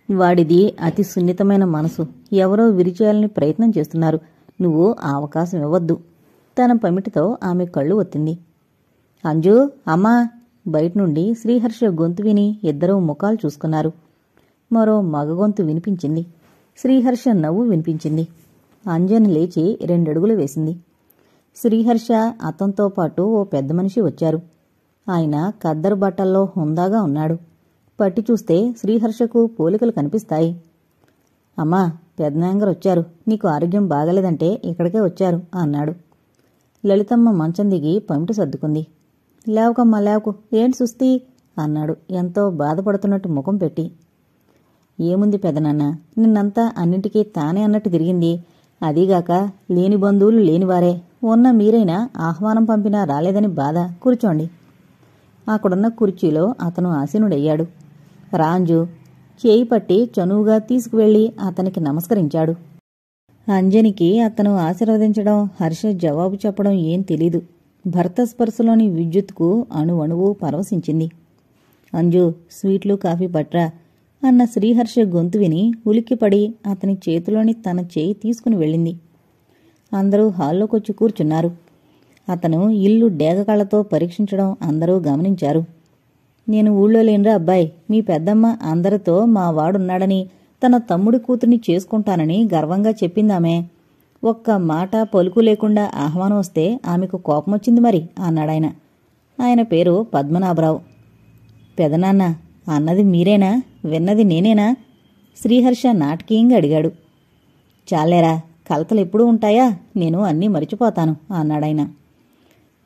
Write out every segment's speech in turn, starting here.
వాడిది అతి సున్నితమైన మనసు. ఎవరో విరిచేయాలని ప్రయత్నం చేస్తున్నారు. నువ్వు ఆ అవకాశం ఇవ్వద్దు. తన పమిటితో ఆమె కళ్ళు ఒత్తింది. అంజు, అమ్మా! బయటనుండి శ్రీహర్ష గొంతు విని ఇద్దరూ ముఖాలు చూసుకున్నారు. మరో మగ గొంతు వినిపించింది. శ్రీహర్ష నవ్వు వినిపించింది. అంజని లేచి 2 అడుగులు వేసింది. శ్రీహర్ష, అతనితో పాటు ఓ పెద్ద మనిషి వచ్చారు. ఆయన ఖద్దరు బట్టల్లో హుందాగా ఉన్నాడు. పట్టి చూస్తే శ్రీహర్షకు పోలికలు కనిపిస్తాయి. అమ్మా, పెద్దనాయనగారొచ్చారు. నీకు ఆరోగ్యం బాగలేదంటే ఇక్కడికే వచ్చారు అన్నాడు. లలితమ్మ మంచం దిగి పమిటి సర్దుకుంది. లేవకమ్మా, లేవకు. ఏంటి సుస్తీ అన్నాడు ఎంతో బాధపడుతున్నట్టు ముఖం పెట్టి. ఏముంది పెదనాన్న, నిన్నంతా అన్నింటికీ తానే అన్నట్టు తిరిగింది. అదీగాక లేని బంధువులు లేనివారే. ఉన్న మీరైనా ఆహ్వానం పంపినా రాలేదని బాధ. కూర్చోండి. అక్కడున్న కుర్చీలో అతను ఆసీనుడయ్యాడు. రాంజు చేయి పట్టి చనువుగా తీసుకువెళ్లి అతనికి నమస్కరించాడు. అంజనికి అతను ఆశీర్వదించడం, హర్ష జవాబు చెప్పడం ఏం తెలీదు. భర్త స్పర్శలోని విద్యుత్కు అణువణువు పరవశించింది. అంజు, స్వీట్లు కాఫీ పట్రా అన్న శ్రీహర్ష గొంతు విని ఉలిక్కిపడి అతని చేతిలోని తన చేయి తీసుకుని వెళ్ళింది. అందరూ హాల్లోకొచ్చి కూర్చున్నారు. అతను ఇల్లు డేగకళ్లతో పరీక్షించడం అందరూ గమనించారు. నేను ఊళ్ళో లేనురా అబ్బాయి. మీ పెద్దమ్మ అందరితో మా వాడున్నాడని, తన తమ్ముడి కూతుర్ని చేసుకుంటానని గర్వంగా చెప్పిందామే. ఒక్క మాట పలుకు లేకుండా ఆహ్వానం వస్తే ఆమెకు కోపమొచ్చింది మరి అన్నాడాయన. ఆయన పేరు పద్మనాభరావు. పెదనాన్న, అన్నది మీరేనా? విన్నది నేనేనా? శ్రీహర్ష నాటకీయంగా అడిగాడు. చాలేరా, కలతలు ఎప్పుడూ ఉంటాయా? నేను అన్నీ మరిచిపోతాను అన్నాడాయన.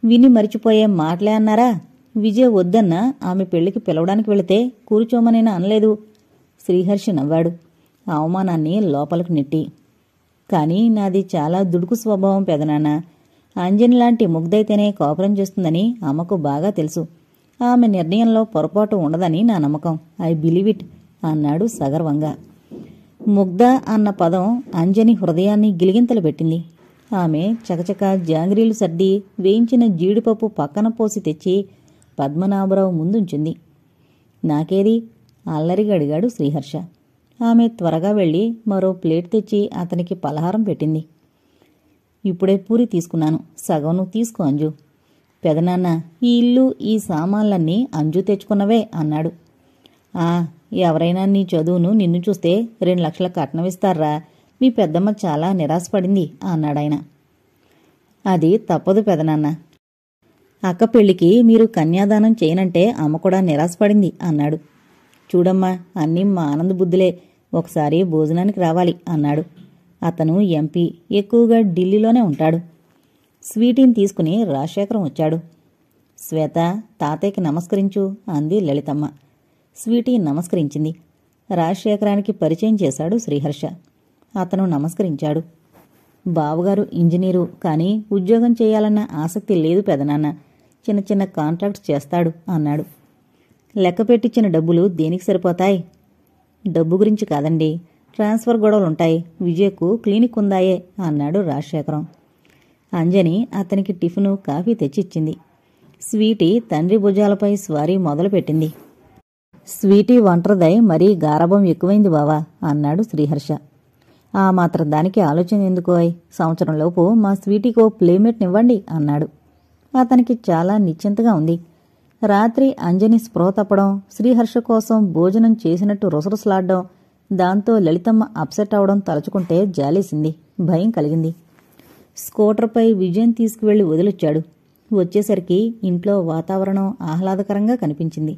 విని మరిచిపోయే మాటలే అన్నారా? విజయ వద్దన్నా ఆమె పెళ్లికి పిలవడానికి వెళితే కూర్చోమనైనా అనలేదు. శ్రీహర్ష నవ్వాడు, అవమానాన్ని లోపలకు నెట్టి. కాని నాది చాలా దుడుకు స్వభావం పెదనాన్న. అంజని లాంటి ముగ్ధైతేనే కాపురం చేస్తుందని అమ్మకు బాగా తెలుసు. ఆమె నిర్ణయంలో పొరపాటు ఉండదని నా నమ్మకం. ఐ బిలీవ్ ఇట్ అన్నాడు సగర్వంగా. ముగ్ధ అన్న పదం అంజని హృదయాన్ని గిలిగింతలు పెట్టింది. ఆమె చకచక జాంగ్రీలు సర్ది వేయించిన జీడిపప్పు పక్కన పోసి తెచ్చి పద్మనాభరావు ముందుంచింది. నాకేది? అల్లరిగా అడిగాడు శ్రీహర్ష. ఆమె త్వరగా వెళ్లి మరో ప్లేట్ తెచ్చి అతనికి పలహారం పెట్టింది. ఇప్పుడే పూరి తీసుకున్నాను, సగం నువ్వు తీసుకో అంజు. పెదనాన్న, ఈ ఇల్లు ఈ సామాన్లన్నీ అంజు తెచ్చుకున్నవే అన్నాడు. ఎవరైనా నీ చదువును నిన్ను చూస్తే 2 లక్షల కట్నం ఇస్తారా? మీ పెద్దమ్మ చాలా నిరాశపడింది అన్నాడాయన. అది తప్పదు పెదనాన్న. అక్క పెళ్లికి మీరు కన్యాదానం చేయనంటే అమ్మ కూడా నిరాశపడింది అన్నాడు. చూడమ్మా, అన్నీ మా ఆనంద బుద్ధులే. ఒకసారి భోజనానికి రావాలి అన్నాడు. అతను ఎంపీ, ఎక్కువగా ఢిల్లీలోనే ఉంటాడు. స్వీటీని తీసుకుని రాజశేఖరం వచ్చాడు. శ్వేత, తాతయ్యకి నమస్కరించు అంది లలితమ్మ. స్వీటీ నమస్కరించింది. రాజశేఖరానికి పరిచయం చేశాడు శ్రీహర్ష. అతను నమస్కరించాడు. బావగారు ఇంజనీరు, కానీ ఉద్యోగం చేయాలన్న ఆసక్తి లేదు పెదనాన్న. చిన్న చిన్న కాంట్రాక్ట్స్ చేస్తాడు అన్నాడు. లెక్క పెట్టించిన డబ్బులు దేనికి సరిపోతాయి? డబ్బు గురించి కాదండి, ట్రాన్స్ఫర్ గొడవలుంటాయి. విజయకు క్లినిక్ ఉందాయే అన్నాడు రాజశేఖరం. అంజని అతనికి టిఫిను, కాఫీ తెచ్చిచ్చింది. స్వీటీ తండ్రి భుజాలపై స్వారీ మొదలుపెట్టింది. స్వీటీ ఒంటరిదై మరీ గారాబం ఎక్కువైంది బావా అన్నాడు శ్రీహర్ష. ఆ మాత్రం దానికి ఆలోచన ఎందుకోయ్? సంవత్సరంలోపు మా స్వీటీకో ప్లేమేట్నివ్వండి అన్నాడు. అతనికి చాలా నిశ్చింతగా ఉంది. రాత్రి అంజని స్పృహ తప్పడం, శ్రీహర్ష కోసం భోజనం చేసినట్టు రుసరుసలాడ్డం, దాంతో లలితమ్మ అప్సెట్ అవడం తలుచుకుంటే జాలేసింది, భయం కలిగింది. స్కూటర్పై విజయం తీసుకువెళ్లి వదిలొచ్చాడు. వచ్చేసరికి ఇంట్లో వాతావరణం ఆహ్లాదకరంగా కనిపించింది.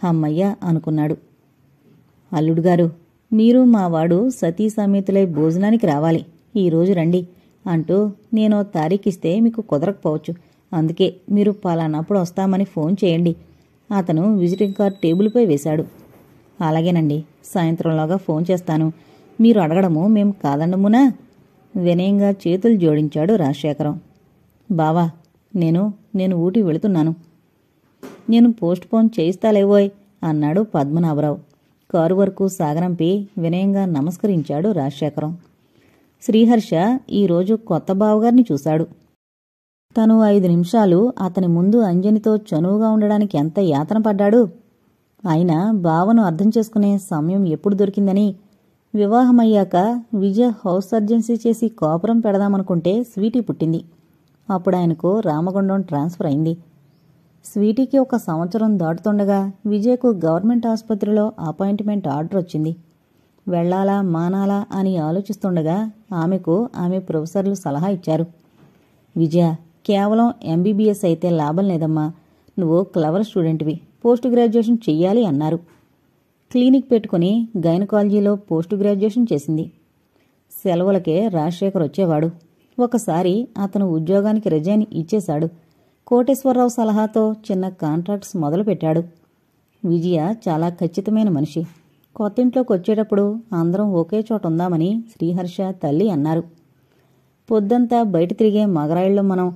హమ్మయ్య అనుకున్నాడు. అల్లుడుగారు, మీరు మావాడు సతీ సమేతులై భోజనానికి రావాలి. ఈరోజు రండి అంటూ నేనో తారీఖిస్తే మీకు కుదరకపోవచ్చు. అందుకే మీరు పలానప్పుడు వస్తామని ఫోన్ చేయండి. అతను విజిటింగ్ కార్డ్ టేబుల్పై వేశాడు. అలాగేనండి, సాయంత్రంలోగా ఫోన్ చేస్తాను. మీరు అడగడము మేం కాదండమునా? వినయంగా చేతులు జోడించాడు రాజశేఖరం. బావా, నేను ఊటీ వెళుతున్నాను. నేను పోస్ట్ పోన్ చేయిస్తాలేవోయ్ అన్నాడు పద్మనాభరావు. కారు వరకు సాగనంపి వినయంగా నమస్కరించాడు రాజశేఖరం. శ్రీహర్ష ఈరోజు కొత్త బావగారిని చూశాడు. తను 5 నిమిషాలు అతని ముందు అంజనితో చనువుగా ఉండడానికి ఎంత యాతన పడ్డాడు. అయినా బావను అర్థం చేసుకునే సమయం ఎప్పుడు దొరికిందని వివాహమయ్యాక విజయ హౌస్ సర్జెన్సీ చేసి కాపురం పెడదామనుకుంటే స్వీటీ పుట్టింది. అప్పుడు ఆయనకు రామగుండం ట్రాన్స్ఫర్ అయింది. స్వీటీకి 1 సంవత్సరం దాటుతుండగా విజయకు గవర్నమెంట్ ఆసుపత్రిలో అపాయింట్మెంట్ ఆర్డర్ వచ్చింది. వెళ్లాలా మానాలా అని ఆలోచిస్తుండగా ఆమెకు ఆమె ప్రొఫెసర్లు సలహా ఇచ్చారు. విజయ, కేవలం ఎంబీబీఎస్ అయితే లాభం లేదమ్మా. నువ్వు క్లవర్ స్టూడెంట్వి, పోస్ట్ గ్రాడ్యుయేషన్ చెయ్యాలి అన్నారు. క్లినిక్ పెట్టుకుని గైనకాలజీలో పోస్ట్ గ్రాడ్యుయేషన్ చేసింది. సెలవులకే రాజశేఖర్ వచ్చేవాడు. ఒకసారి అతను ఉద్యోగానికి రిజైన్ ఇచ్చేశాడు. కోటేశ్వరరావు సలహాతో చిన్న కాంట్రాక్ట్స్ మొదలుపెట్టాడు. విజయ చాలా ఖచ్చితమైన మనిషి. కొత్తింట్లోకి వచ్చేటప్పుడు అందరం ఒకే చోట ఉందామని శ్రీహర్ష తల్లి అన్నారు. పొద్దంతా బయట తిరిగే మగరాయిల్లో మనం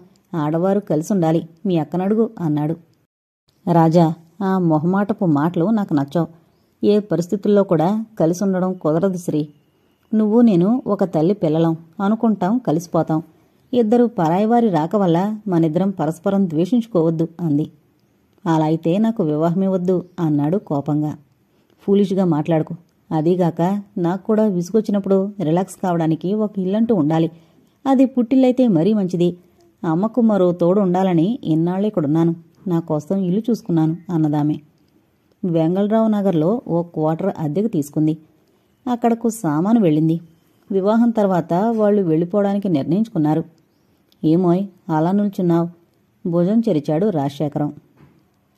ఆడవారు కలిసుండాలి, మీ అక్కనడుగు అన్నాడు. రాజా, ఆ మొహమాటపు మాటలు నాకు నచ్చావు. ఏ పరిస్థితుల్లో కూడా కలిసి ఉండడం కుదరదు శ్రీ. నువ్వు నేను ఒక తల్లి పిల్లలం అనుకుంటాం, కలిసిపోతాం. ఇద్దరు పరాయివారి రాక వల్ల మనిద్దరం పరస్పరం ద్వేషించుకోవద్దు అంది. అలా అయితే నాకు వివాహమే వద్దు అన్నాడు కోపంగా. ఫూలిష్గా మాట్లాడుకు. అదీగాక నాకు కూడా విసుగొచ్చినప్పుడు రిలాక్స్ కావడానికి ఒక ఇల్లంటూ ఉండాలి. అది పుట్టిల్లైతే మరీ మంచిది. అమ్మకు మరో తోడు ఉండాలని ఇన్నాళ్ళే ఇక్కడున్నాను. నా కోసం ఇల్లు చూసుకున్నాను అన్నదామె. వెంగళరావు నగర్లో ఓ క్వార్టర్ అద్దెకు తీసుకుంది. అక్కడకు సామాను వెళ్ళింది. వివాహం తర్వాత వాళ్లు వెళ్ళిపోవడానికి నిర్ణయించుకున్నారు. ఏమోయ్ అలా నిల్చున్నావు? భుజం చెరిచాడు రాజశేఖరం.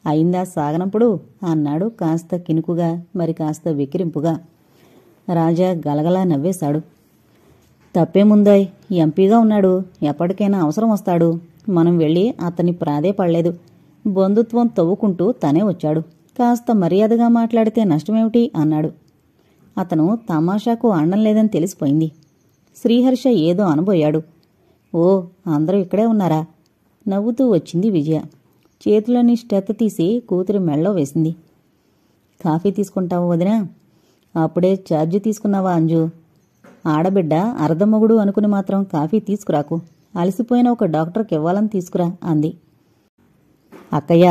అయిందా సాగనంపుడు అన్నాడు కాస్త కినుకుగా, మరి కాస్త వెక్కిరింపుగా. రాజా గలగలా నవ్వేశాడు. తప్పేముందోయ్, ఎంపీగా ఉన్నాడు, ఎప్పటికైనా అవసరం వస్తాడు. మనం వెళ్ళి అతన్ని ప్రాధేయపడలేదు. బంధుత్వం తవ్వుకుంటూ తనే వచ్చాడు. కాస్త మర్యాదగా మాట్లాడితే నష్టమేమిటి అన్నాడు. అతను తమాషాకు ఆండం లేదని తెలిసిపోయింది. శ్రీహర్ష ఏదో అనబోయాడు. ఓ, అందరూ ఇక్కడే ఉన్నారా? నవ్వుతూ వచ్చింది విజయ. చేతులని స్టెత్ తీసి కూతురి మెళ్ళో వేసింది. కాఫీ తీసుకుంటావా వదినా? అప్పుడే ఛార్జీ తీసుకున్నావా అంజు? ఆడబిడ్డ అర్ధమొగుడు అనుకుని మాత్రం కాఫీ తీసుకురాకు. అలసిపోయిన ఒక డాక్టర్కి ఇవ్వాలని తీసుకురా అంది. అక్కయ్య,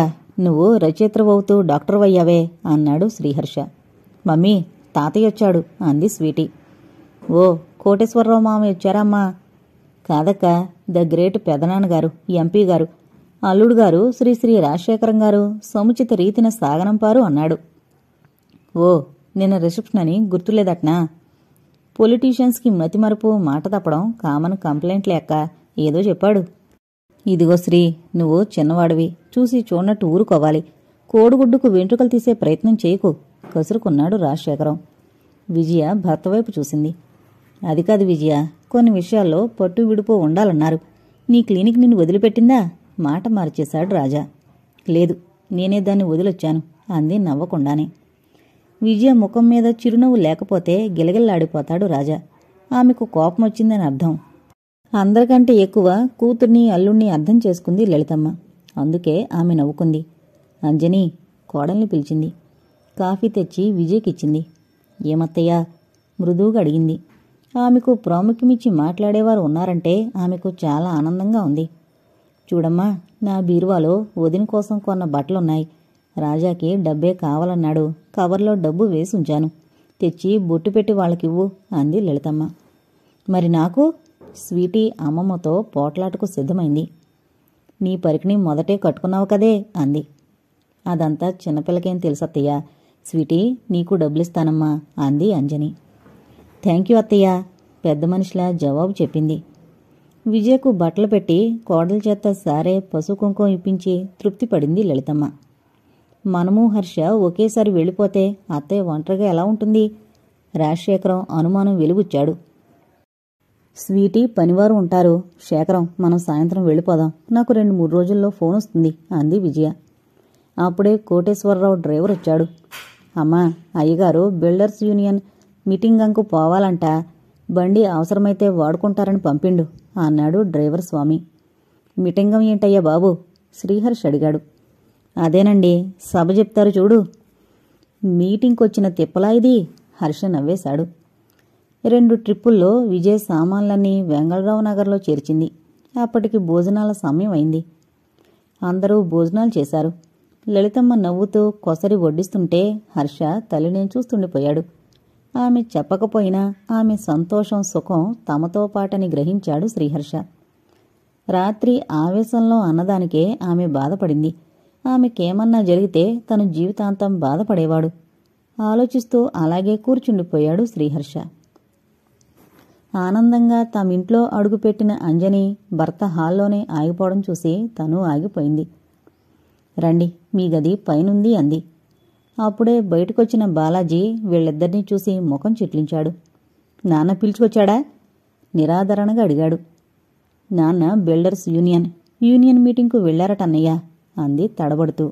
నువ్వు రచయిత్రవవుతూ డాక్టర్వయ్యావే అన్నాడు శ్రీహర్ష. మమ్మీ, తాతయ్య వచ్చాడు అంది స్వీటీ. ఓ, కోటేశ్వరరావు మామయ్య వచ్చారమ్మా? కాదక్క, ద గ్రేట్ పెదనాన్నగారు, ఎంపీ గారు. అల్లుడు గారు శ్రీ శ్రీ రాజశేఖరం గారు సముచిత రీతిన సాగనంపారు అన్నాడు. ఓ, నిన్న రిసెప్షన్ అని గుర్తులేదట్నా? పొలిటీషియన్స్కి మతిమరుపు, మాట తప్పడం కామన్ కంప్లైంట్లే అక్క. ఏదో చెప్పాడు. ఇదిగో శ్రీ, నువ్వు చిన్నవాడివి, చూసి చూడనట్టు ఊరుకోవాలి. కోడిగుడ్డుకు వెంట్రుకలు తీసే ప్రయత్నం చేయకు కసురుకున్నాడు రాజశేఖరం. విజయ భర్త వైపు చూసింది. అది కాదు విజయ, కొన్ని విషయాల్లో పట్టు విడిపో ఉండాలన్నారు. నీ క్లినిక్ నిన్ను వదిలిపెట్టిందా? మాట మార్చేశాడు రాజా. లేదు, నేనే దాన్ని వదిలొచ్చాను అంది నవ్వకుండానే. విజయ ముఖం మీద చిరునవ్వు లేకపోతే గిలగిల్లాడిపోతాడు రాజా. ఆమెకు కోపం వచ్చిందని అర్థం. అందరికంటే ఎక్కువ కూతుర్ని అల్లుణ్ణి అర్థం చేసుకుంది లలితమ్మ. అందుకే ఆమె నవ్వుకుంది. అంజని, కోడల్ని పిలిచింది. కాఫీ తెచ్చి విజయ్కిచ్చింది. ఏమత్తయ్యా? మృదువుగా అడిగింది. ఆమెకు ప్రాముఖ్యమిచ్చి మాట్లాడేవారు ఉన్నారంటే ఆమెకు చాలా ఆనందంగా ఉంది. చూడమ్మా, నా బీరువాలో వదిన కోసం కొన్న బట్టలున్నాయి. రాజాకి డబ్బే కావాలన్నాడు. కవర్లో డబ్బు వేసి ఉంచాను. తెచ్చి బొట్టు పెట్టి వాళ్ళకివ్వు అంది లలితమ్మ. మరి నాకు? స్వీటీ అమ్మమ్మతో పోట్లాటకు సిద్ధమైంది. నీ పరికిని మొదటే కట్టుకున్నావు కదే అంది. అదంతా చిన్నపిల్లకేం తెలుసత్తయ్యా. స్వీటీ, నీకు డబ్బులిస్తానమ్మా అంది అంజని. థ్యాంక్ యూ అత్తయ్యా, పెద్ద మనిషిలా జవాబు చెప్పింది. విజయకు బట్టలు పెట్టి కోడల చేత సారే పసుపు కుంకుమ ఇప్పించి తృప్తి పడింది లలితమ్మ. మనము హర్ష ఒకేసారి వెళ్ళిపోతే అత్తయ్య ఒంటరిగా ఎలా ఉంటుంది? రాజశేఖరం అనుమానం వెలుగుచ్చాడు. స్వీటీ పనివారు ఉంటారు. శేఖరం, మనం సాయంత్రం వెళ్ళిపోదాం. నాకు 2-3 రోజుల్లో ఫోన్ వస్తుంది అంది విజయ. అప్పుడే కోటేశ్వరరావు డ్రైవర్ వచ్చాడు. అమ్మా, అయ్యగారు బిల్డర్స్ యూనియన్ మీటింగంకు పోవాలంట. బండి అవసరమైతే వాడుకుంటారని పంపిండు అన్నాడు డ్రైవర్ స్వామి. మీటింగం ఏంటయ్యా బాబు? శ్రీహర్ష్ అడిగాడు. అదేనండి, సభ చెప్తారు చూడు. మీటింగ్కొచ్చిన తిప్పలా ఇది? హర్ష నవ్వేశాడు. 2 ట్రిప్పుల్లో విజయ్ సామాన్లన్నీ వెంగళరావు నగర్లో చేర్చింది. అప్పటికి భోజనాల సమయం అయింది. అందరూ భోజనాలు చేశారు. లలితమ్మ నవ్వుతూ కొసరి వడ్డిస్తుంటే హర్ష తల్లినే చూస్తుండిపోయాడు. ఆమె చెప్పకపోయినా ఆమె సంతోషం సుఖం తమతో పాటని గ్రహించాడు శ్రీహర్ష. రాత్రి ఆవేశంలో అన్నదానికే ఆమె బాధపడింది. ఆమెకేమన్నా జరిగితే తను జీవితాంతం బాధపడేవాడు. ఆలోచిస్తూ అలాగే కూర్చుండిపోయాడు శ్రీహర్ష. ఆనందంగా తమింట్లో అడుగుపెట్టిన అంజని భర్త హాల్లోనే ఆగిపోవడం చూసి తను ఆగిపోయింది. రండి, మీ గది పైనుంది అంది. అప్పుడే బయటకొచ్చిన బాలాజీ వీళ్ళిద్దరినీ చూసి ముఖం చిట్లించాడు. నాన్న పిలుచుకొచ్చాడా? నిరాదరణగా అడిగాడు. నాన్న బిల్డర్స్ యూనియన్ మీటింగ్కు వెళ్లారటన్నయ్య అంది తడబడుతూ.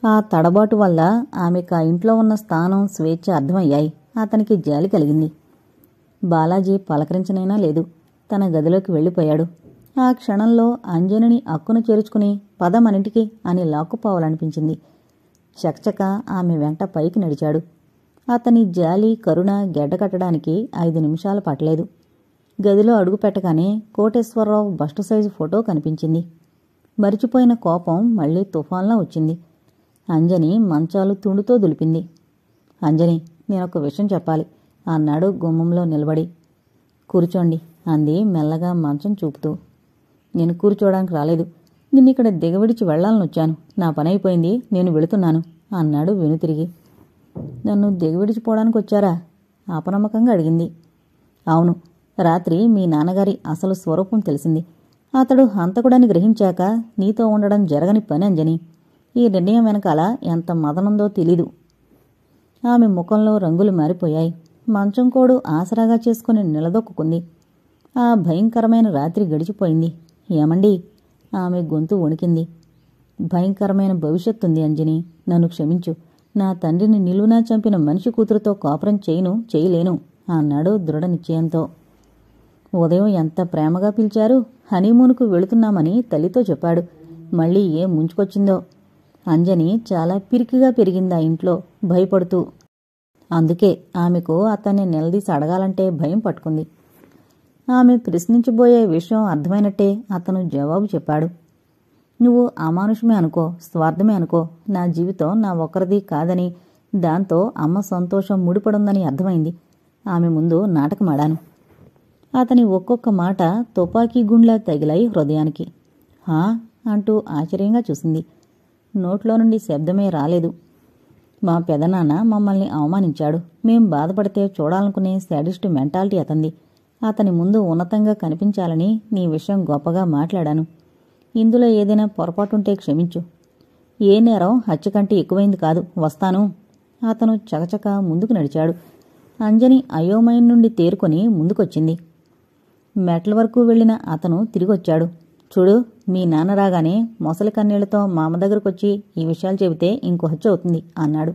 ఆ తడబాటు వల్ల ఆమెకు ఆ ఇంట్లో ఉన్న స్థానం స్వేచ్ఛ అర్థమయ్యాయి. అతనికి జాలి కలిగింది. బాలాజీ పలకరించనైనా లేదు. తన గదిలోకి వెళ్ళిపోయాడు. ఆ క్షణంలో అంజనిని అక్కున చేర్చుకుని పదమనింటికి అని లాక్కుపోవాలనిపించింది. చకచక ఆమె వెంట పైకి నడిచాడు. అతని జాలి కరుణ గెడ్డకట్టడానికి 5 నిమిషాలు పట్టలేదు. గదిలో అడుగుపెట్టగానే కోటేశ్వరరావు బస్టు సైజు ఫోటో కనిపించింది. మరిచిపోయిన కోపం మళ్లీ తుఫాన్లా వచ్చింది. అంజని మంచాలు తుండుతో దులిపింది. అంజని, నేనొక విషయం చెప్పాలి అన్నాడు గుమ్మంలో నిలబడి. కూర్చోండి అంది మెల్లగా మంచం చూపుతూ. నేను కూర్చోడానికి రాలేదు. నిన్నిక్కడ దిగవిడిచి వెళ్లాలనొచ్చాను. నా పనైపోయింది, నేను వెళుతున్నాను అన్నాడు వెనుతిరిగి. నన్ను దిగవిడిచిపోవడానికి వచ్చారా? అపనమ్మకంగా అడిగింది. అవును. రాత్రి మీ నాన్నగారి అసలు స్వరూపం తెలిసింది. అతడు హంతకుడని గ్రహించాక నీతో ఉండడం జరగని పని అంజని. ఈ నిర్ణయం వెనకాల ఎంత మదనుందో తెలీదు. ఆమె ముఖంలో రంగులు మారిపోయాయి. మంచం కోడు ఆసరాగా చేసుకుని నిలదొక్కుంది. ఆ భయంకరమైన రాత్రి గడిచిపోయింది. ఏమండి? ఆమె గొంతు వణికింది. భయంకరమైన భవిష్యత్తుంది అంజని. నన్ను క్షమించు. నా తండ్రిని నిలువునా చంపిన మనిషి కూతురుతో కాపురం చేయలేను అన్నాడు దృఢ నిశ్చయంతో. ఉదయం ఎంత ప్రేమగా పిలిచారు. హనీమూన్కు వెళుతున్నామని తల్లితో చెప్పాడు. మళ్ళీ ఏం ముంచుకొచ్చిందో. అంజని చాలా పిరికిగా పెరిగిందా ఇంట్లో, భయపడుతూ. అందుకే ఆమెకు అతన్ని నిలదీసి అడగాలంటే భయం పట్టుకుంది. ఆమె ప్రశ్నించబోయే విషయం అర్థమైనట్టే అతను జవాబు చెప్పాడు. నువ్వు అమానుషమే అనుకో, స్వార్థమే అనుకో. నా జీవితం నా ఒక్కరిది కాదని, దాంతో అమ్మ సంతోషం ముడిపడుందని అర్థమైంది. ఆమె ముందు నాటకమాడాను. అతని ఒక్కొక్క మాట తుపాకీ గుండ్లా తగిలాయి హృదయానికి. హా అంటూ ఆశ్చర్యంగా చూసింది. నోట్లో నుండి శబ్దమే రాలేదు. మా పెదనాన్న మమ్మల్ని అవమానించాడు. మేం బాధపడితే చూడాలనుకునే శాడిస్టు మెంటాలిటీ అతంది. అతని ముందు ఉన్నతంగా కనిపించాలని నీ విషయం గొప్పగా మాట్లాడాను. ఇందులో ఏదైనా పొరపాటుంటే క్షమించు. ఏ నేరం హత్య కంటే ఎక్కువైంది కాదు. వస్తాను. అతను చకచక ముందుకు నడిచాడు. అంజని అయోమయం నుండి తేరుకొని ముందుకొచ్చింది. మెట్ల వరకు వెళ్లిన అతను తిరిగొచ్చాడు. చూడు, మీ నాన్న రాగానే మొసలి కన్నీళ్లతో మామ దగ్గరకొచ్చి ఈ విషయాలు చెబితే ఇంకో హత్య అవుతుంది అన్నాడు.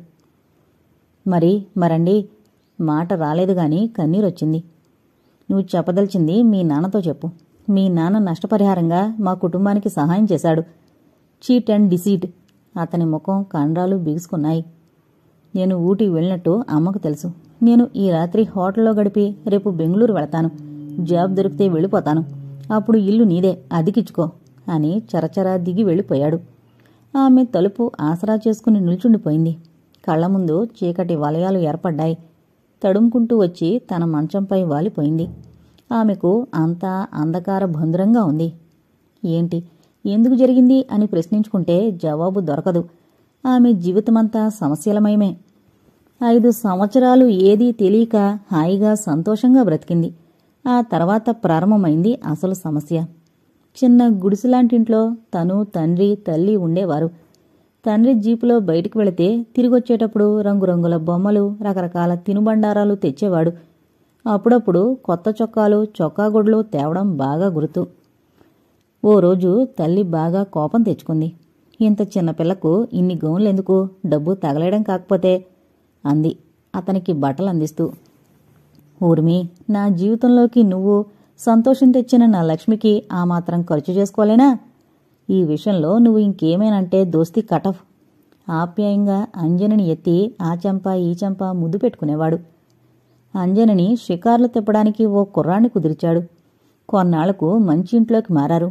మరండి? మాట రాలేదుగాని కన్నీరొచ్చింది. నువ్వు చెప్పదలిచింది మీ నాన్నతో చెప్పు. మీ నాన్న నష్టపరిహారంగా మా కుటుంబానికి సహాయం చేశాడు. Cheat and deceit. అతని ముఖం కండరాలు బిగుసుకున్నాయి. నేను ఊటీ వెళ్ళినట్టు అమ్మకు తెలుసు. నేను ఈ రాత్రి హోటల్లో గడిపి రేపు బెంగళూరు వెళతాను. జాబ్ దొరికితే వెళ్ళిపోతాను. అప్పుడు ఇల్లు నీదే, అదికిచ్చుకో అని చరచరా దిగి వెళ్ళిపోయాడు. ఆమె తలుపు ఆసరా చేసుకుని నిల్చుండిపోయింది. కళ్ల ముందు చీకటి వలయాలు ఏర్పడ్డాయి. తడుముకుంటూ వచ్చి తన మంచంపై వాలిపోయింది. ఆమెకు అంతా అంధకార భందురంగా ఉంది. ఏంటి, ఎందుకు జరిగింది అని ప్రశ్నించుకుంటే జవాబు దొరకదు. ఆమె జీవితమంతా సమస్యలమయమే. 5 సంవత్సరాలు ఏదీ తెలియక హాయిగా సంతోషంగా బ్రతికింది. ఆ తర్వాత ప్రారంభమైంది అసలు సమస్య. చిన్న గుడిసెలాంటింట్లో తను, తండ్రి, తల్లి ఉండేవారు. తండ్రి జీపులో బయటికి వెళితే తిరిగొచ్చేటప్పుడు రంగురంగుల బొమ్మలు, రకరకాల తినుబండారాలు తెచ్చేవాడు. అప్పుడప్పుడు కొత్త చొక్కాలు, చొక్కాగొడ్లు తేవడం బాగా గుర్తు. ఓ రోజు తల్లి బాగా కోపం తెచ్చుకుంది. ఇంత చిన్నపిల్లకు ఇన్ని గౌన్లెందుకు, డబ్బు తగలేయడం కాకపోతే అంది అతనికి బట్టలు అందిస్తూ. ఊర్మి, నా జీవితంలోకి నువ్వు సంతోషం తెచ్చిన నా లక్ష్మికి ఆ మాత్రం ఖర్చు చేసుకోలేనా? ఈ విషయంలో నువ్వు ఇంకేమేనంటే దోస్తీ కటఫ్. ఆప్యాయంగా అంజనిని ఎత్తి ఆ చెంప ఈ చెంప ముద్దు పెట్టుకునేవాడు. అంజనిని షికార్లు తిప్పడానికి ఓ కుర్రాన్ని కుదిర్చాడు. కొన్నాళ్లకు మంచి ఇంట్లోకి మారారు.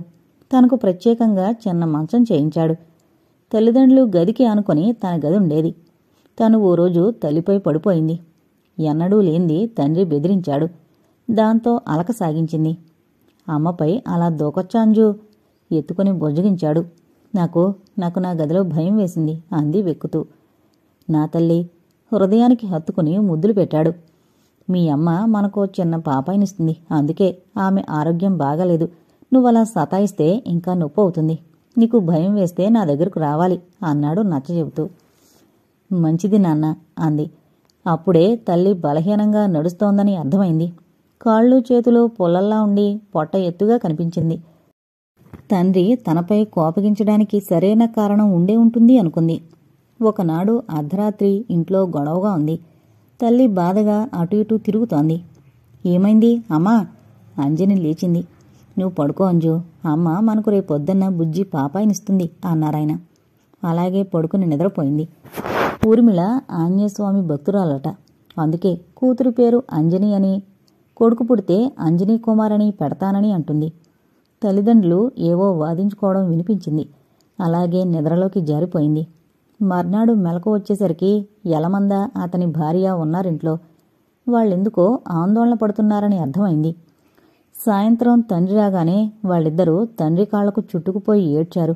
తనకు ప్రత్యేకంగా చిన్న మంచం చేయించాడు. తల్లిదండ్రులు గదికి ఆనుకొని తన గది ఉండేది. తను ఓ రోజు తల్లిపై పడిపోయింది. ఎన్నడూ లేంది తండ్రి బెదిరించాడు. దాంతో అలక సాగించింది. అమ్మపై అలా దూకొచ్చా అంజు? ఎత్తుకుని బుజ్జగించాడు. నాకు నా గదిలో భయం వేసింది అంది వెక్కుతూ. నా తల్లి హృదయానికి హత్తుకుని ముద్దులు పెట్టాడు. మీ అమ్మ మనకో చిన్న పాపాయినిస్తుంది, అందుకే ఆమె ఆరోగ్యం బాగాలేదు. నువ్వలా సతాయిస్తే ఇంకా నొప్పి అవుతుంది. నీకు భయం వేస్తే నా దగ్గరకు రావాలి అన్నాడు నచ్చచెబుతూ. మంచిది నాన్న అంది. అప్పుడే తల్లి బలహీనంగా నడుస్తోందని అర్థమైంది. కాళ్ళు చేతులు పొల్లల్లా ఉండి పొట్ట ఎత్తుగా కనిపించింది. తండ్రి తనపై కోపగించడానికి సరైన కారణం ఉండే ఉంటుంది అనుకుంది. ఒకనాడు అర్ధరాత్రి ఇంట్లో గొడవగా ఉంది. తల్లి బాధగా అటు ఇటు తిరుగుతోంది. ఏమైంది అమ్మా? అంజని లేచింది. నువ్వు పడుకో అంజు, అమ్మ మనకు రేపొద్దున్న బుజ్జి పాపాయినిస్తుంది అన్నారాయన. అలాగే పడుకుని నిద్రపోయింది. ఊర్మిళ ఆంజనేయస్వామి భక్తురాలట. అందుకే కూతురు పేరు అంజని అని, కొడుకు పుడితే అంజనీ కుమార్ అని పెడతానని అంటుంది. తల్లిదండ్రులు ఏవో వాదించుకోవడం వినిపించింది. అలాగే నిద్రలోకి జారిపోయింది. మర్నాడు మెలకు వచ్చేసరికి ఎలమంద అతని భార్య ఉన్నారింట్లో. వాళ్ళెందుకో ఆందోళన పడుతున్నారని అర్థమైంది. సాయంత్రం తండ్రి రాగానే వాళ్ళిద్దరూ తండ్రి కాళ్లకు చుట్టుకుపోయి ఏడ్చారు.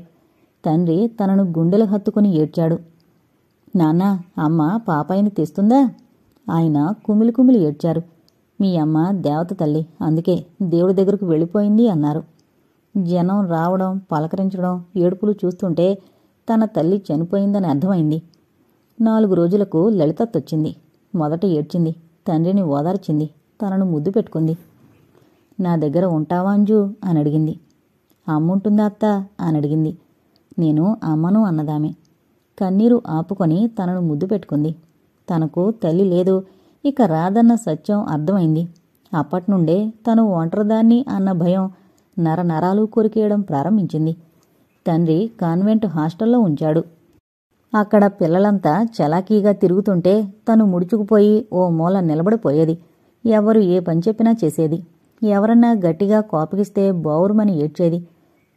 తండ్రి తనను గుండెలు హత్తుకుని ఏడ్చాడు. నాన్నా, అమ్మ పాపాయిని తెస్తుందా? ఆయన కుమిలి కుమిలి ఏడ్చారు. మీ అమ్మ దేవత తల్లి, అందుకే దేవుడి దగ్గరకు వెళ్ళిపోయింది అన్నారు. జనం రావడం, పలకరించడం, ఏడుపులు చూస్తుంటే తన తల్లి చనిపోయిందని అర్థమైంది. 4 రోజులకు లలితత్తొచ్చింది. మొదట ఏడ్చింది. తండ్రిని ఓదార్చింది. తనను ముద్దు పెట్టుకుంది. నా దగ్గర ఉంటావా అంజు అని అడిగింది. అమ్ముంటుందా అత్త అని అడిగింది. నేను అమ్మను అన్నదామె. కన్నీరు ఆపుకొని తనను ముద్దు పెట్టుకుంది. తనకు తల్లి లేదు, ఇక రాదన్న సత్యం అర్థమైంది. అప్పట్నుండే తను ఒంటరిదాన్ని అన్న భయం నరనరాలు కొరికేయడం ప్రారంభించింది. తండ్రి కాన్వెంట్ హాస్టల్లో ఉంచాడు. అక్కడ పిల్లలంతా చలాకీగా తిరుగుతుంటే తను ముడుచుకుపోయి ఓ మూల నిలబడిపోయేది. ఎవరు ఏ పని చెప్పినా చేసేది. ఎవరన్నా గట్టిగా కోపగిస్తే బౌరుమని ఏడ్చేది.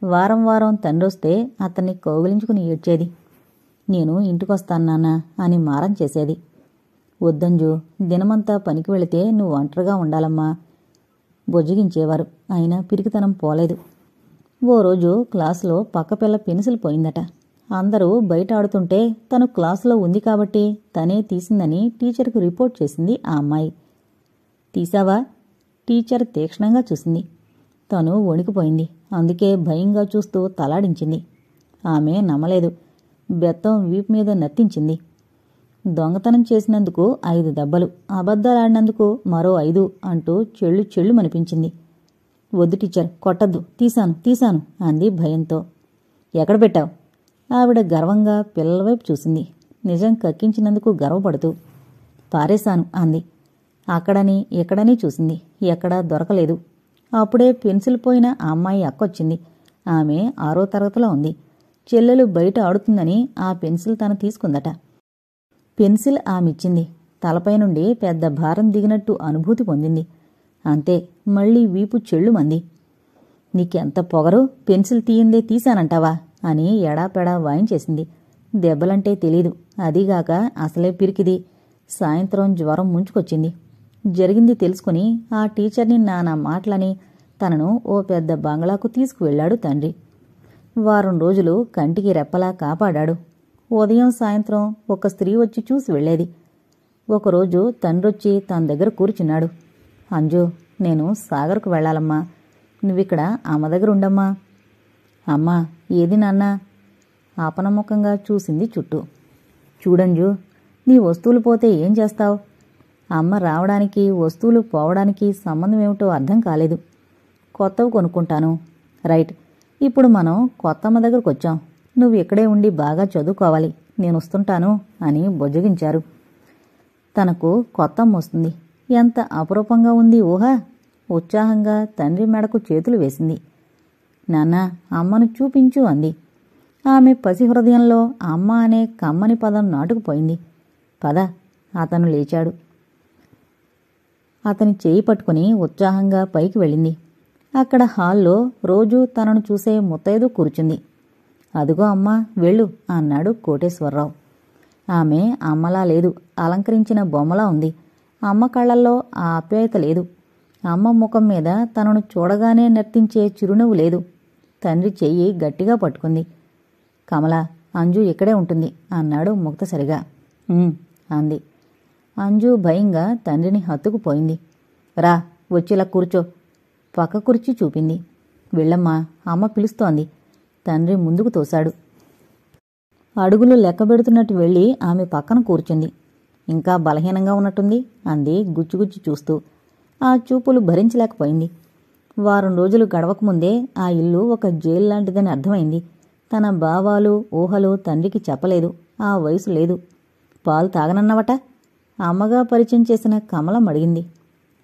వారం వారం తండ్రొస్తే అతన్ని కౌగిలించుకుని ఏడ్చేది. నేను ఇంటికొస్తాను నాన్నా అని మారం చేసేది. వద్దంజు, దినమంతా పనికి వెళితే నువ్వు ఒంటరిగా ఉండాలమ్మా బొజ్జగించేవారు. అయినా పిరికితనం పోలేదు. ఓ రోజు క్లాసులో పక్కపిల్ల పెన్సిల్ పోయిందట. అందరూ బయట ఆడుతుంటే తను క్లాసులో ఉంది కాబట్టి తనే తీసిందని టీచర్కు రిపోర్ట్ చేసింది ఆ అమ్మాయి. తీసావా? టీచర్ తీక్షణంగా చూసింది. తను వణికిపోయింది. అందుకే భయంగా చూస్తూ తలాడించింది. ఆమె నమ్మలేదు. బెత్తం వీపు మీద నత్తించింది. దొంగతనం చేసినందుకు 5 దెబ్బలు, అబద్ధాలాడినందుకు మరో 5 అంటూ చెళ్ళు చెళ్ళు మనిపించింది. వద్దు టీచర్, కొట్టద్దు, తీశాను అంది భయంతో. ఎక్కడ పెట్టావు? ఆవిడ గర్వంగా పిల్లల వైపు చూసింది. నిజం కక్కించినందుకు గర్వపడుతూ. పారేశాను అంది. అక్కడని ఎక్కడని చూసింది. ఎక్కడా దొరకలేదు. అప్పుడే పెన్సిల్ పోయిన ఆ అమ్మాయి అక్కొచ్చింది. ఆమె 6వ తరగతిలో ఉంది. చెల్లెలు బయట ఆడుతుందని ఆ పెన్సిల్ తను తీసుకుందట. పెన్సిల్ ఆమెచ్చింది. తలపై నుండి పెద్ద భారం దిగినట్టు అనుభూతి పొందింది. అంతే, మళ్లీ వీపు చెళ్ళుమంది. నీకెంత పొగరు, పెన్సిల్ తీయిందే తీశానంటావా అని ఎడాపెడా వాయించేసింది. దెబ్బలంటే తెలీదు, అదీగాక అసలే పిరికిది. సాయంత్రం జ్వరం ముంచుకొచ్చింది. జరిగింది తెలుసుకుని ఆ టీచర్ని నానా మాటలని తనను ఓ పెద్ద బంగ్లాకు తీసుకువెళ్లాడు తండ్రి. వారం రోజులు కంటికి రెప్పలా కాపాడాడు. ఉదయం సాయంత్రం ఒక స్త్రీ వచ్చి చూసి వెళ్లేది. ఒకరోజు తండ్రొచ్చి తన దగ్గర కూర్చున్నాడు. అంజు, నేను సాగర్కు వెళ్లాలమ్మా, నువ్విక్కడ అమ్మ దగ్గర ఉండమ్మా. అమ్మా, ఏది నాన్నా? ఆపనముఖంగా చూసింది చుట్టూ. చూడంజు, నీ వస్తువులు పోతే ఏం చేస్తావు? అమ్మ రావడానికి వస్తువులు పోవడానికి సంబంధం ఏమిటో అర్థం కాలేదు. కొత్తవి కొనుక్కుంటాను. రైట్, ఇప్పుడు మనం కొత్తమ్మ దగ్గరకు వచ్చాం. నువ్వు ఇక్కడే ఉండి బాగా చదువుకోవాలి, నేను వస్తుంటాను అని బొజ్జగించారు. తనకు కొత్తమ్మ వస్తుంది. ఎంత అపురూపంగా ఉంది ఊహ. ఉత్సాహంగా తండ్రి మెడకు చేతులు వేసింది. నాన్నా, అమ్మను చూపించు అంది. ఆమె పసి హృదయంలో అమ్మ అనే కమ్మని పదం నాటుకుపోయింది. పద, అతను లేచాడు. అతని చేయి పట్టుకుని ఉత్సాహంగా పైకి వెళ్ళింది. అక్కడ హాల్లో రోజూ తనను చూసే ముత్తైదు కూర్చుంది. అదుగో అమ్మా వెళ్ళు అన్నాడు కోటేశ్వరరావు. ఆమె అమ్మలా లేదు, అలంకరించిన బొమ్మలా ఉంది. అమ్మ కళ్ళల్లో ఆ ఆప్యాయత లేదు. అమ్మ ముఖం మీద తనను చూడగానే నర్తించే చిరునవ్వు లేదు. తండ్రి చెయ్యి గట్టిగా పట్టుకుంది. కమల, అంజు ఇక్కడే ఉంటుంది అన్నాడు ముక్తసరిగా. అంది. అంజు భయంగా తండ్రిని హత్తుకుపోయింది. రా, వచ్చిలా కూర్చో. పక్క కుర్చీ చూపింది. వెళ్ళమ్మా, అమ్మ పిలుస్తోంది. తండ్రి ముందుకు తోశాడు. అడుగులు లెక్కబెడుతున్నట్టు వెళ్ళి ఆమె పక్కన కూర్చుంది. ఇంకా బలహీనంగా ఉన్నట్టుంది అంది గుచ్చిగుచ్చి చూస్తూ. ఆ చూపులు భరించలేకపోయింది. వారం రోజులు గడవకముందే ఆ ఇల్లు ఒక జైలు లాంటిదని అర్థమైంది. తన భావాలు ఊహలు తండ్రికి చెప్పలేదు. ఆ వయసు లేదు. పాలు తాగనన్నవట. అమ్మగా పరిచయం చేసిన కమలం అడిగింది.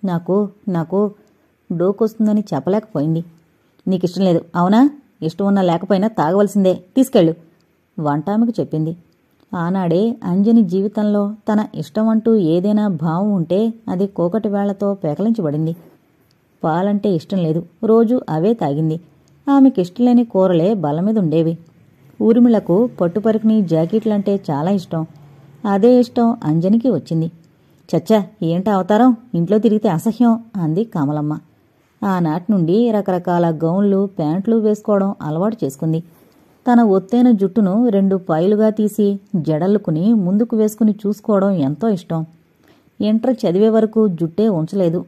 నాకు డోకొస్తుందని చెప్పలేకపోయింది. నీకిష్టం లేదు అవునా? ఇష్టం ఉన్నా లేకపోయినా తాగవలసిందే, తీసుకెళ్ళు వంటామెకు చెప్పింది. ఆనాడే అంజని జీవితంలో తన ఇష్టమంటూ ఏదైనా భావం ఉంటే అది కోకటి వేళ్లతో పెకలించబడింది. పాలంటే ఇష్టం లేదు, రోజూ అవే తాగింది. ఆమెకిష్టంలేని కూరలే బలమీదుండేవి. ఊర్మిళకు పట్టుపరికిని జాకెట్లంటే చాలా ఇష్టం. అదే ఇష్టం అంజనికి వచ్చింది. చచ్చా, ఏంటా అవతారం, ఇంట్లో తిరిగితే అసహ్యం అంది కమలమ్మ. ఆనాటి నుండి రకరకాల గౌన్లు ప్యాంట్లు వేసుకోవడం అలవాటు చేసుకుంది. తన ఒత్తైన జుట్టును 2 పాయలుగా తీసి జడల్లుకుని ముందుకు వేసుకుని చూసుకోవడం ఎంతో ఇష్టం. ఇంటర్ చదివే వరకు జుట్టే ఉంచలేదు.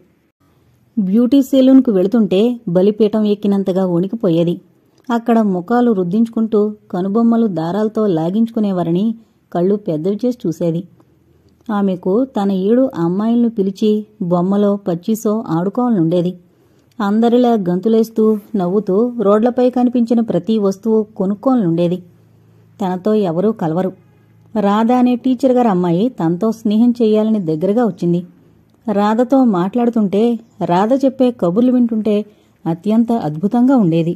బ్యూటీ సెలూన్కు వెళుతుంటే బలిపీఠం ఎక్కినంతగా వణికిపోయేది. అక్కడ ముఖాలు రుద్దించుకుంటూ కనుబొమ్మలు దారాలతో లాగించుకునేవారని కళ్ళు పెద్దవి చేసి చూసేది. ఆమెకు తన ఈడు అమ్మాయిలను పిలిచి బొమ్మలో పచ్చీసో ఆడుకోవాలనుండేది. అందరిలా గంతులేస్తూ నవ్వుతూ రోడ్లపై కనిపించిన ప్రతి వస్తువు కొనుక్కోవాలనుండేది. తనతో ఎవరూ కలవరు. రాధ అనే టీచర్ గారి అమ్మాయి తనతో స్నేహం చెయ్యాలని దగ్గరగా వచ్చింది. రాధతో మాట్లాడుతుంటే, రాధ చెప్పే కబుర్లు వింటుంటే అత్యంత అద్భుతంగా ఉండేది.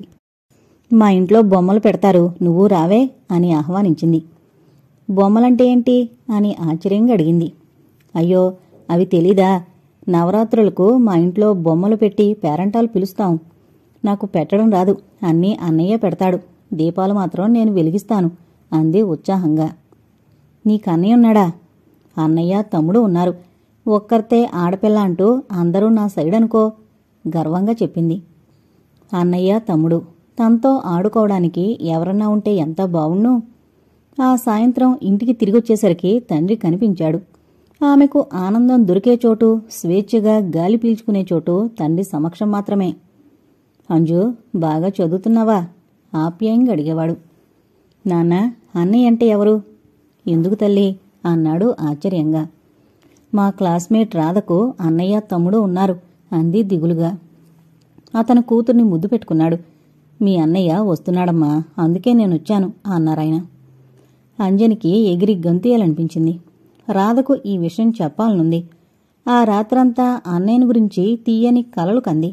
మా ఇంట్లో బొమ్మలు పెడతారు, నువ్వు రావే అని ఆహ్వానించింది. బొమ్మలంటే ఏంటి అని ఆశ్చర్యంగా అడిగింది. అయ్యో, అవి తెలీదా? నవరాత్రులకు మా ఇంట్లో బొమ్మలు పెట్టి పేరంటాలు పిలుస్తాం. నాకు పెట్టడం రాదు, అన్నీ అన్నయ్య పెడతాడు. దీపాలు మాత్రం నేను వెలిగిస్తాను అంది ఉత్సాహంగా. నీకన్నయ్య ఉన్నాడా? అన్నయ్య తమ్ముడు ఉన్నారు. ఒక్కరితే ఆడపిల్ల అంటూ అందరూ నా సైడ్ అనుకో గర్వంగా చెప్పింది. అన్నయ్య తమ్ముడు తనతో ఆడుకోవడానికి ఎవరన్నా ఉంటే ఎంత బావుణ్ణు. ఆ సాయంత్రం ఇంటికి తిరిగొచ్చేసరికి తండ్రి కనిపించాడు. ఆమెకు ఆనందం దొరికే చోటు, స్వేచ్ఛగా గాలి పీల్చుకునే చోటు తండ్రి సమక్షం మాత్రమే. అంజు, బాగా చదువుతున్నావా? ఆప్యాయంగా అడిగేవాడు. నాన్న, అన్నయ్య అంటే ఎవరు? ఎందుకు తల్లి అన్నాడు ఆశ్చర్యంగా. మా క్లాస్మేట్ రాధకు అన్నయ్య తమ్ముడు ఉన్నారు అంది దిగులుగా. అతను కూతుర్ని ముద్దు పెట్టుకున్నాడు. మీ అన్నయ్య వస్తున్నాడమ్మా, అందుకే నేనొచ్చాను అన్నారాయన. అంజనికి ఎగిరి గంతేయాలనిపించింది. రాధకు ఈ విషయం చెప్పాలనుంది. ఆ రాత్రంతా అన్నయ్యని గురించి తీయని కలలు కంది.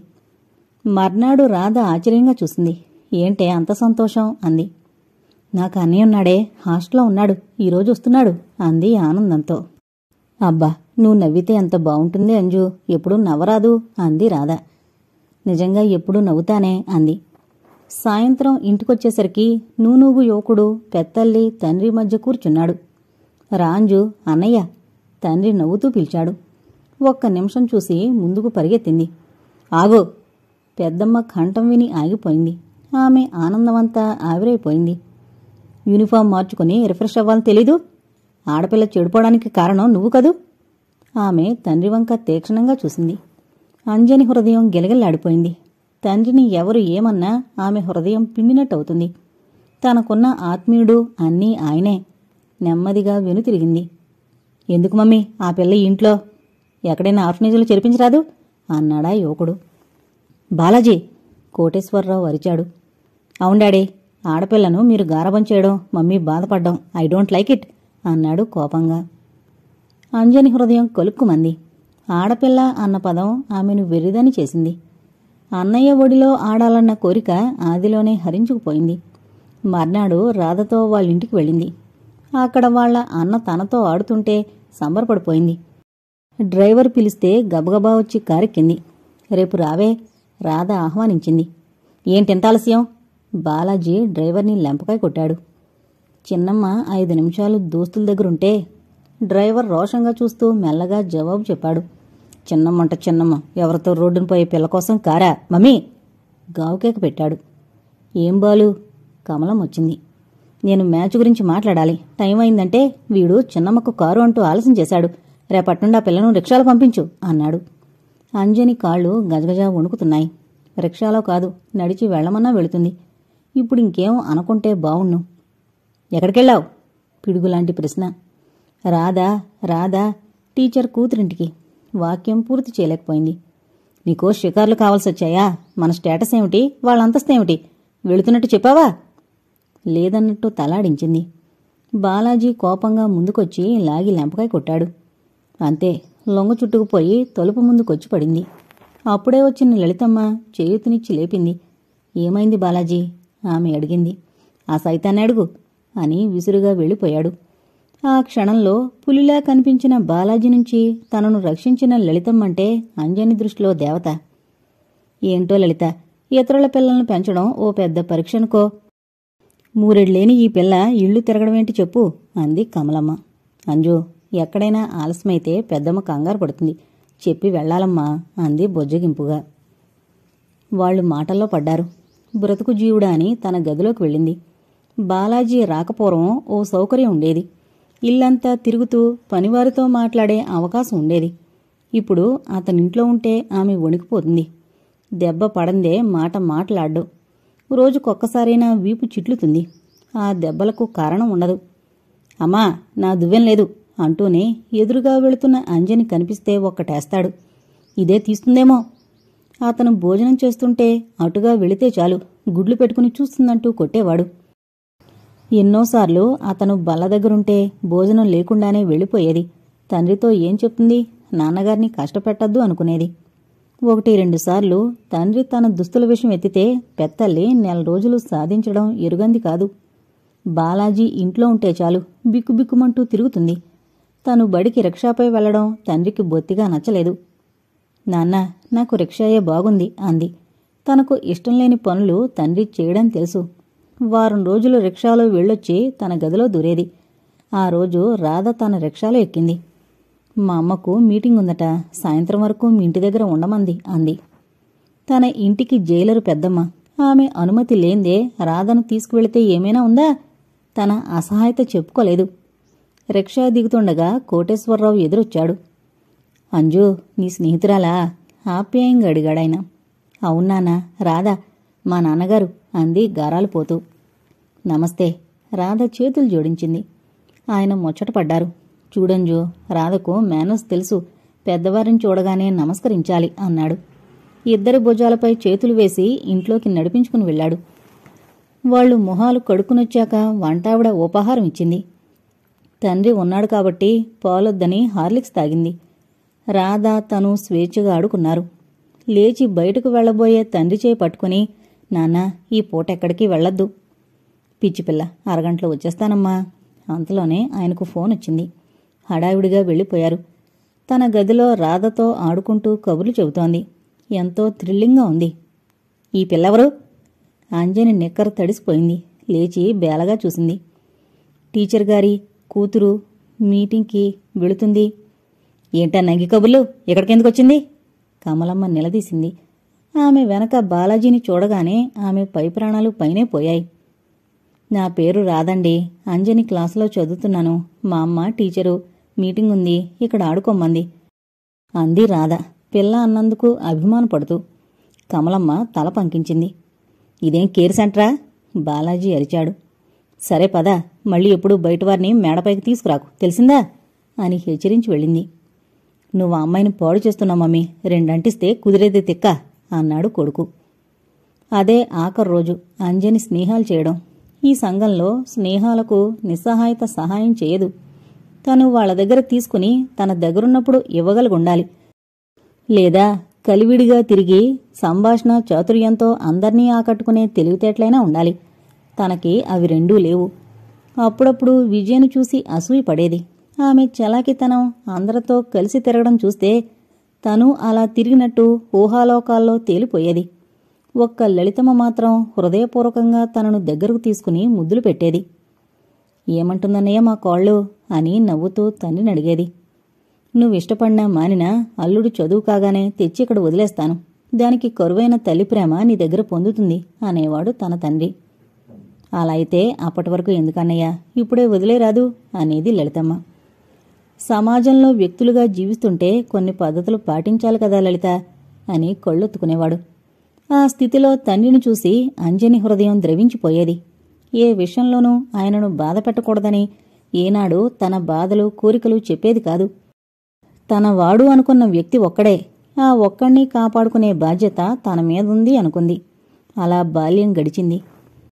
మర్నాడు రాధ ఆశ్చర్యంగా చూసింది. ఏంటే అంత సంతోషం అంది. నాకు అన్నయ్య ఉన్నాడే, హాస్టల్లో ఉన్నాడు, ఈరోజు వస్తున్నాడు అంది ఆనందంతో. అబ్బా, నువ్వు నవ్వితే ఎంత బావుంటుంది అంజు, ఎప్పుడూ నవ్వరాదు అంది రాధ. నిజంగా ఎప్పుడూ నవ్వుతానే అంది. సాయంత్రం ఇంటికొచ్చేసరికి నూనూగు యువకుడు పెత్తల్లి తండ్రి మధ్య కూర్చున్నాడు. రాంజు, అన్నయ్య తండ్రి నవ్వుతూ పిలిచాడు. ఒక్క నిమిషం చూసి ముందుకు పరిగెత్తింది. ఆగో! పెద్దమ్మ కంఠం విని ఆగిపోయింది. ఆమె ఆనందమంతా ఆవిరైపోయింది. యూనిఫామ్ మార్చుకుని రిఫ్రెష్ అవ్వాలని తెలీదు? ఆడపిల్ల చెడిపోవడానికి కారణం నువ్వు కదూ? ఆమె తండ్రి వంక తీక్షణంగా చూసింది. అంజని హృదయం గిలగిల్లాడిపోయింది. తండ్రిని ఎవరు ఏమన్నా ఆమె హృదయం పిండినట్టవుతుంది. తనకున్న ఆత్మీయుడు అన్నీ ఆయనే. నెమ్మదిగా వెనుతిరిగింది. ఎందుకు మమ్మీ ఆ పిల్ల ఇంట్లో? ఎక్కడైనా ఆర్ఫనేజ్లో చేర్పించరాదు అన్నాడా యువకుడు. బాలాజీ! కోటేశ్వరరావు అరిచాడు. అవుండాడే, ఆడపిల్లను మీరు గారబం చేయడం, మమ్మీ బాధపడ్డం ఐ డోంట్ లైక్ ఇట్ అన్నాడు కోపంగా. అంజని హృదయం కొలుక్కుమంది. ఆడపిల్ల అన్న పదం ఆమెను వెర్రిదని చేసింది. అన్నయ్య ఒడిలో ఆడాలన్న కోరిక ఆదిలోనే హరించుకుపోయింది. మర్నాడు రాధతో వాళ్ళింటికి వెళ్ళింది. అక్కడ వాళ్ల అన్న తనతో ఆడుతుంటే సంబరపడిపోయింది. డ్రైవర్ పిలిస్తే గబగబా వచ్చి కారెక్కింది. రేపు రావే రాధ ఆహ్వానించింది. ఏంటెంత ఆలస్యం? బాలాజీ డ్రైవర్ని లెంపకాయ కొట్టాడు. చిన్నమ్మ 5 నిమిషాలు దోస్తుల దగ్గరుంటే డ్రైవర్ రోషంగా చూస్తూ మెల్లగా జవాబు చెప్పాడు. చిన్నమ్మంట చిన్నమ్మ, ఎవరితో రోడ్డును పోయే పిల్ల కోసం కారా మమ్మీ? గావుకేక పెట్టాడు. ఏం బాలు? కమలం వచ్చింది. నేను మ్యాచ్ గురించి మాట్లాడాలి. టైం అయిందంటే వీడు చిన్నమ్మకు కారు అంటూ ఆలస్యం చేశాడు. రేపట్నుండి ఆ పిల్లను రిక్షాలో పంపించు అన్నాడు. అంజని కాళ్ళు గజగజా వణుకుతున్నాయి. రిక్షాలో కాదు, నడిచి వెళ్లమన్నా వెళుతుంది. ఇప్పుడు ఇంకేం అనుకుంటే బావుణ్ణు. ఎక్కడికెళ్ళావు? పిడుగులాంటి ప్రశ్న. రాదా టీచర్ కూతురింటికి. వాక్యం పూర్తి చేయలేకపోయింది. నీకో షికార్లు కావాల్సొచ్చాయా? మన స్టేటస్ ఏమిటి, వాళ్ళ అంతస్తేమిటి? వెళుతున్నట్టు చెప్పావా? లేదన్నట్టు తలాడించింది. బాలాజీ కోపంగా ముందుకొచ్చి లాగి లెంపకాయ కొట్టాడు. అంతే, లొంగ చుట్టుకుపోయి తలుపు ముందుకొచ్చి పడింది. అప్పుడే వచ్చిన లలితమ్మ చేయూతనిచ్చి లేపింది. ఏమైంది బాలాజీ? ఆమె అడిగింది. ఆ సైతాన్ని అడుగు అని విసురుగా వెళ్ళిపోయాడు. ఆ క్షణంలో పులిలా కనిపించిన బాలాజీ నుంచి తనను రక్షించిన లలితమ్మంటే అంజని దృష్టిలో దేవత. ఏంటో లలిత, ఇతరుల పిల్లలను పెంచడం ఓ పెద్ద పరీక్షనుకో. మూరెడ్లేని ఈ పిల్ల ఇళ్లు తిరగడమేంటి చెప్పు అంది కమలమ్మ. అంజు, ఎక్కడైనా ఆలస్యమైతే పెద్దమ్మ కంగారు పడుతుంది. చెప్పి వెళ్లాలమ్మా అంది బొజ్జగింపుగా. వాళ్లు మాటల్లో పడ్డారు. బ్రతుకు జీవుడా అని తన గదిలోకి వెళ్ళింది. బాలాజీ రాకపోవడం ఓ సౌకర్యం ఉండేది. ఇల్లంతా తిరుగుతూ పనివారితో మాట్లాడే అవకాశం ఉండేది. ఇప్పుడు అతనింట్లో ఉంటే ఆమె వణికిపోతుంది. దెబ్బ పడందే మాట మాట్లాడ్డు. రోజుకొక్కసారైనా వీపు చిట్లుతుంది. ఆ దెబ్బలకు కారణం ఉండదు. అమ్మా, నా దువ్వెం లేదు అంటూనే ఎదురుగా వెళుతున్న అంజని కనిపిస్తే ఒక్కటేస్తాడు. ఇదే తీస్తుందేమో. అతను భోజనం చేస్తుంటే అటుగా వెళితే చాలు గుడ్లు పెట్టుకుని చూస్తుందంటూ కొట్టేవాడు. ఎన్నోసార్లు అతను బల్ల దగ్గరుంటే భోజనం లేకుండానే వెళ్ళిపోయేది. తండ్రితో ఏం చెప్తుంది? నాన్నగారిని కష్టపెట్టద్దు అనుకునేది. 1-2 సార్లు తండ్రి తన దుస్తుల విషయం ఎత్తితే పెత్తల్లి 4 రోజులు సాధించడం ఎరుగంది కాదు. బాలాజీ ఇంట్లో ఉంటే చాలు బిక్కుబిక్కుమంటూ తిరుగుతుంది. తను బడికి రిక్షాపై వెళ్లడం తండ్రికి బొత్తిగా నచ్చలేదు. నాన్న, నాకు రిక్షాయే బాగుంది అంది. తనకు ఇష్టం లేని పనులు తండ్రి చేయడం తెలుసు. వారం రోజులు రిక్షాలో వెళ్ళొచ్చి తన గదిలో దూరేది. ఆ రోజు రాధ తన రిక్షాలో ఎక్కింది. మా అమ్మకు మీటింగ్ ఉందట, సాయంత్రం వరకు మీ ఇంటి దగ్గర ఉండమంది అంది. తన ఇంటికి జైలరు పెద్దమ్మ. ఆమె అనుమతి లేందే రాధను తీసుకువెళితే ఏమైనా ఉందా? తన అసహాయత చెప్పుకోలేదు. రిక్షా దిగుతుండగా కోటేశ్వరరావు ఎదురొచ్చాడు. అంజు, నీ స్నేహితురాలా? ఆప్యాయంగా అడిగాడాయన. అవునానా, రాధా మా నాన్నగారు అంది గారాలు పోతూ. నమస్తే. రాధ చేతులు జోడించింది. ఆయన ముచ్చటపడ్డారు. చూడంజు, రాధకు మేనర్స్ తెలుసు. పెద్దవారిని చూడగానే నమస్కరించాలి అన్నాడు. ఇద్దరి భుజాలపై చేతులు వేసి ఇంట్లోకి నడిపించుకుని వెళ్లాడు. వాళ్లు మొహాలు కడుక్కునొచ్చాక వంటావిడ ఉపాహారం ఇచ్చింది. తండ్రి ఉన్నాడు కాబట్టి పాలొద్దని హార్లిక్స్ తాగింది. రాధ తను స్వేచ్ఛగా ఆడుకున్నారు. లేచి బయటకు వెళ్లబోయే తండ్రి చేయి పట్టుకుని, నాన్నా, ఈ పూటెక్కడికి వెళ్లొద్దు. పిచ్చిపిల్ల, అరగంటలో వచ్చేస్తానమ్మా. అంతలోనే ఆయనకు ఫోన్ వచ్చింది. హడావిడిగా వెళ్ళిపోయారు. తన గదిలో రాధతో ఆడుకుంటూ కబుర్లు చెబుతోంది. ఎంతో థ్రిల్లింగ్గా ఉంది. ఈ పిల్లెవరు? అంజని నిక్కర తడిసిపోయింది. లేచి బేలగా చూసింది. టీచర్ గారి కూతురు మీటింగ్కి వెళుతుంది. ఏంటా నంగి కబుర్లు? ఎక్కడికెందుకొచ్చింది? కమలమ్మ నిలదీసింది. ఆమె వెనక బాలాజీని చూడగానే ఆమె పై ప్రాణాలు పైనే పోయాయి. నా పేరు రాదండి. అంజని క్లాసులో చదువుతున్నాను. మా అమ్మ టీచరు. మీటింగ్ ఉంది, ఇక్కడ ఆడుకోమ్మంది అంది రాధ పిల్ల అన్నందుకు అభిమానపడుతూ. కమలమ్మ తల పంకించింది. ఇదేం కేర్ సెంటరా? బాలాజీ అరిచాడు. సరే పద, మళ్ళీ ఎప్పుడూ బయటవారిని మేడపైకి తీసుకురాకు, తెలిసిందా అని హెచ్చరించి వెళ్ళింది. నువ్వు అమ్మాయిని పాడు చేస్తున్నావు మమ్మీ, 2 అంటిస్తే కుదిరేది తిక్క అన్నాడు కొడుకు. అదే ఆఖరు రోజు అంజని స్నేహాలు చేయడం. ఈ సంఘంలో స్నేహాలకు నిస్సహాయత సహాయం చేయదు. తను వాళ్ల దగ్గర తీసుకుని తన దగ్గరున్నప్పుడు ఇవ్వగలిగుండాలి. లేదా కలివిడిగా తిరిగి సంభాషణ చాతుర్యంతో అందర్నీ ఆకట్టుకునే తెలివితేటలైనా ఉండాలి. తనకి అవి 2 లేవు. అప్పుడప్పుడు విజయను చూసి అసూయ పడేది. ఆమె చలాకితనం, అందరితో కలిసి తిరగడం చూస్తే తను అలా తిరిగినట్టు ఊహాలోకాల్లో తేలిపోయేది. ఒక్క లలితమ్మ మాత్రం హృదయపూర్వకంగా తనను దగ్గరకు తీసుకుని ముద్దులు పెట్టేది. ఏమంటుందన్నయ్య మా కోళ్ళు అని నవ్వుతూ తండ్రిని అడిగేది. నువ్విష్టపడినా మానినా అల్లుడు చదువు కాగానే తెచ్చి ఇక్కడ వదిలేస్తాను. దానికి కరువైన తల్లి ప్రేమ నీ దగ్గర పొందుతుంది అనేవాడు తన తండ్రి. అలా అయితే అప్పటి వరకు ఎందుకన్నయ్యా, ఇప్పుడే వదిలేరాదు అనేది లలితమ్మ. సమాజంలో వ్యక్తులుగా జీవిస్తుంటే కొన్ని పద్ధతులు పాటించాలి కదా లలిత అని కళ్ళొత్తుకునేవాడు. ఆ స్థితిలో తండ్రిని చూసి అంజని హృదయం ద్రవించిపోయేది. ఏ విషయంలోనూ ఆయనను బాధ పెట్టకూడదని ఏనాడు తన బాధలు కోరికలు చెప్పేది కాదు. తన వాడు అనుకున్న వ్యక్తి ఒక్కడే, ఆ ఒక్కణ్ణి కాపాడుకునే బాధ్యత తన మీదుంది అనుకుంది. అలా బాల్యం గడిచింది.